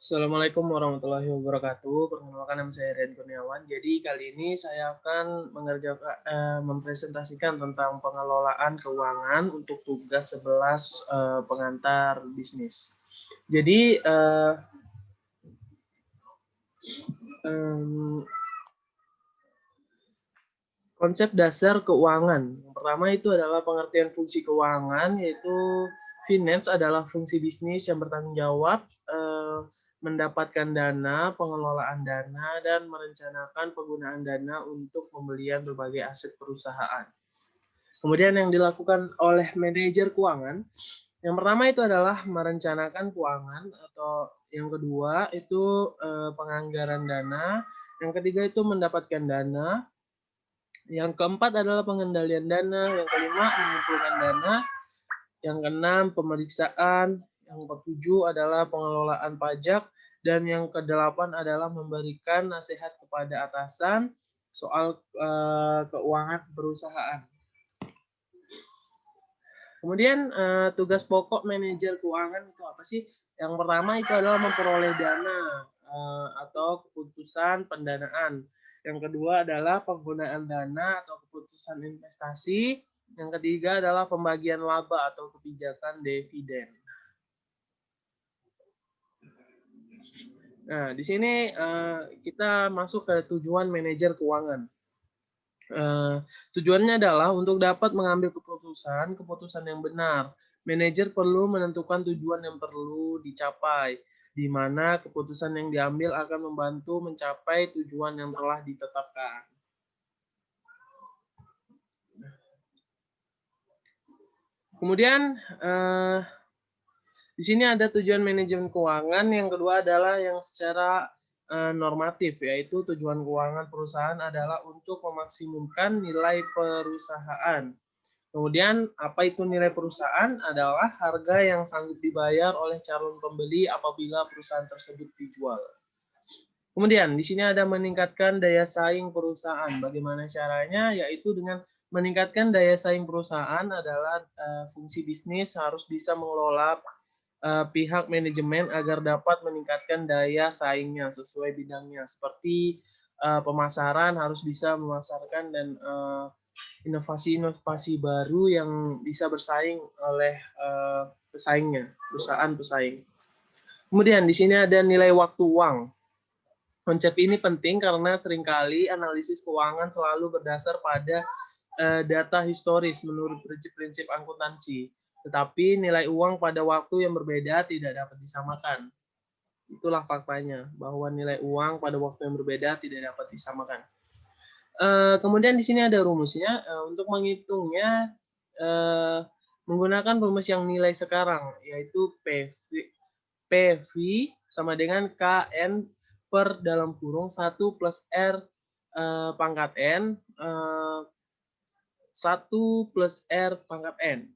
Assalamualaikum warahmatullahi wabarakatuh. Perkenalkan, nama saya Rian Kurniawan. Jadi kali ini saya akan mempresentasikan tentang pengelolaan keuangan untuk tugas 11 pengantar bisnis. Jadi konsep dasar keuangan. Yang pertama itu adalah pengertian fungsi keuangan, yaitu finance adalah fungsi bisnis yang bertanggung jawab mendapatkan dana, pengelolaan dana, dan merencanakan penggunaan dana untuk pembelian berbagai aset perusahaan. Kemudian yang dilakukan oleh manajer keuangan, yang pertama itu adalah merencanakan keuangan, atau yang kedua itu penganggaran dana, yang ketiga itu mendapatkan dana, yang keempat adalah pengendalian dana, yang kelima mengumpulkan dana, yang keenam pemeriksaan, yang ketujuh adalah pengelolaan pajak, dan yang kedelapan adalah memberikan nasihat kepada atasan soal keuangan perusahaan. Kemudian tugas pokok manajer keuangan itu apa sih? Yang pertama itu adalah memperoleh dana atau keputusan pendanaan. Yang kedua adalah penggunaan dana atau keputusan investasi. Yang ketiga adalah pembagian laba atau kebijakan dividen. Nah, di sini kita masuk ke tujuan manajer keuangan. Tujuannya adalah untuk dapat mengambil keputusan yang benar. Manajer perlu menentukan tujuan yang perlu dicapai, di mana keputusan yang diambil akan membantu mencapai tujuan yang telah ditetapkan. Kemudian di sini ada tujuan manajemen keuangan. Yang kedua adalah yang secara normatif, yaitu tujuan keuangan perusahaan adalah untuk memaksimumkan nilai perusahaan. Kemudian apa itu nilai perusahaan? Adalah harga yang sanggup dibayar oleh calon pembeli apabila perusahaan tersebut dijual. Kemudian di sini ada meningkatkan daya saing perusahaan. Bagaimana caranya? Yaitu dengan meningkatkan daya saing perusahaan adalah fungsi bisnis harus bisa mengelola pihak manajemen agar dapat meningkatkan daya saingnya sesuai bidangnya. Seperti pemasaran harus bisa memasarkan dan inovasi-inovasi baru yang bisa bersaing oleh pesaingnya, perusahaan pesaing. Kemudian di sini ada nilai waktu uang. Konsep ini penting karena seringkali analisis keuangan selalu berdasar pada data historis menurut prinsip-prinsip akuntansi. Tetapi nilai uang pada waktu yang berbeda tidak dapat disamakan. Itulah faktanya, bahwa nilai uang pada waktu yang berbeda tidak dapat disamakan. Kemudian di sini ada rumusnya. Untuk menghitungnya menggunakan rumus yang nilai sekarang, yaitu PV sama dengan KN per dalam kurung 1 plus R pangkat N 1 plus R pangkat N.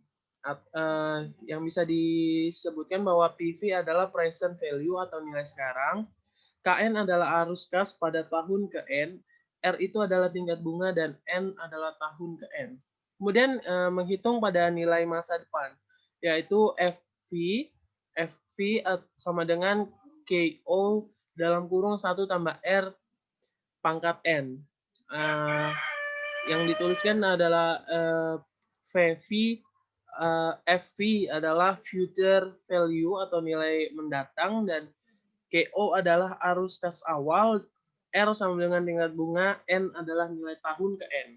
Yang bisa disebutkan bahwa PV adalah present value atau nilai sekarang, KN adalah arus kas pada tahun ke N, R itu adalah tingkat bunga, dan N adalah tahun ke N. Kemudian menghitung pada nilai masa depan, yaitu FV sama dengan KO dalam kurung 1 tambah R pangkat N. Yang dituliskan adalah FV adalah future value atau nilai mendatang, dan KO adalah arus kas awal, R sama dengan tingkat bunga, N adalah nilai tahun ke N.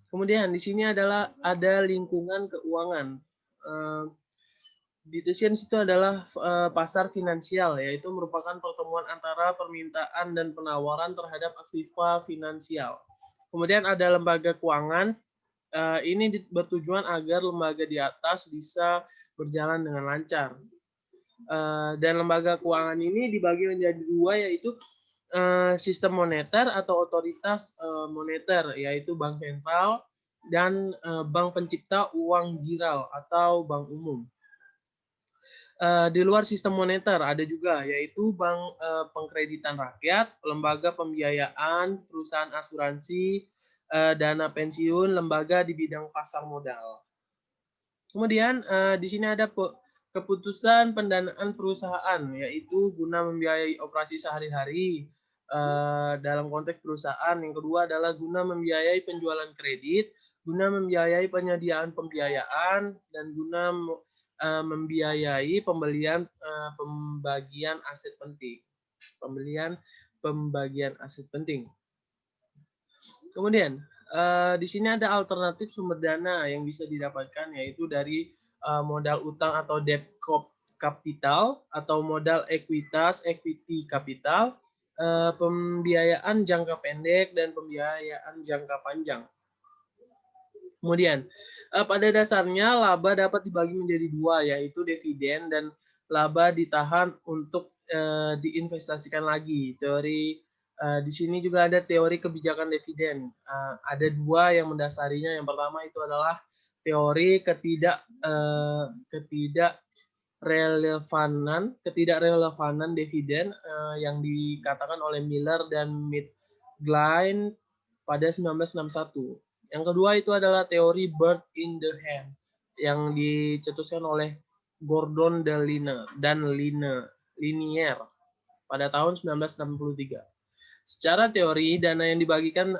Kemudian di sini adalah ada lingkungan keuangan. Dituliskan situ adalah pasar finansial, yaitu merupakan pertemuan antara permintaan dan penawaran terhadap aktiva finansial. Kemudian ada lembaga keuangan. Ini bertujuan agar lembaga di atas bisa berjalan dengan lancar. Dan lembaga keuangan ini dibagi menjadi dua, yaitu sistem moneter atau otoritas moneter, yaitu bank sentral, dan bank pencipta uang giral atau bank umum. Di luar sistem moneter ada juga, yaitu bank pengkreditan rakyat, lembaga pembiayaan, perusahaan asuransi, dana pensiun, lembaga di bidang pasar modal. Kemudian di sini ada keputusan pendanaan perusahaan, yaitu guna membiayai operasi sehari-hari dalam konteks perusahaan. Yang kedua adalah guna membiayai penjualan kredit, guna membiayai penyediaan pembiayaan, dan guna membiayai pembagian aset penting. Pembagian aset penting. Kemudian, di sini ada alternatif sumber dana yang bisa didapatkan, yaitu dari modal utang atau debt capital, atau modal ekuitas, equity capital, pembiayaan jangka pendek, dan pembiayaan jangka panjang. Kemudian, pada dasarnya laba dapat dibagi menjadi dua, yaitu dividen dan laba ditahan untuk diinvestasikan lagi. Di sini juga ada teori kebijakan dividen. Ada dua yang mendasarinya. Yang pertama itu adalah teori ketidakrelevanan dividen yang dikatakan oleh Miller dan Midgley pada 1961. Yang kedua itu adalah teori bird in the hand yang dicetuskan oleh Gordon dan Linier pada tahun 1963. Secara teori, dana yang dibagikan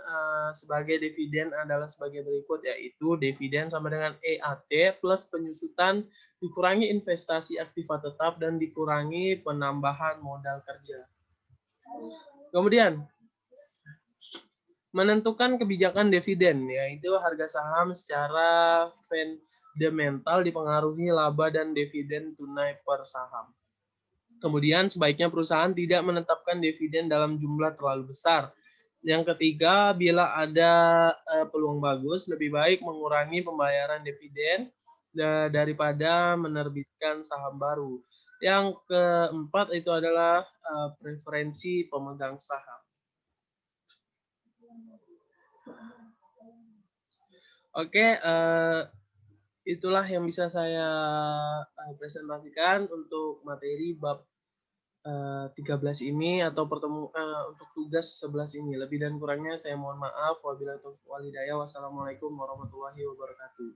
sebagai dividen adalah sebagai berikut, yaitu dividen sama dengan EAT plus penyusutan dikurangi investasi aktiva tetap dan dikurangi penambahan modal kerja. Kemudian, menentukan kebijakan dividen, yaitu harga saham secara fundamental dipengaruhi laba dan dividen tunai per saham. Kemudian sebaiknya perusahaan tidak menetapkan dividen dalam jumlah terlalu besar. Yang ketiga, bila ada peluang bagus, lebih baik mengurangi pembayaran dividen daripada menerbitkan saham baru. Yang keempat itu adalah preferensi pemegang saham. Oke, itulah yang bisa saya presentasikan untuk materi bab 13 ini atau untuk tugas 11 ini. Lebih dan kurangnya saya mohon maaf. Wabillahi taufiq wal hidayah. Wassalamualaikum warahmatullahi wabarakatuh.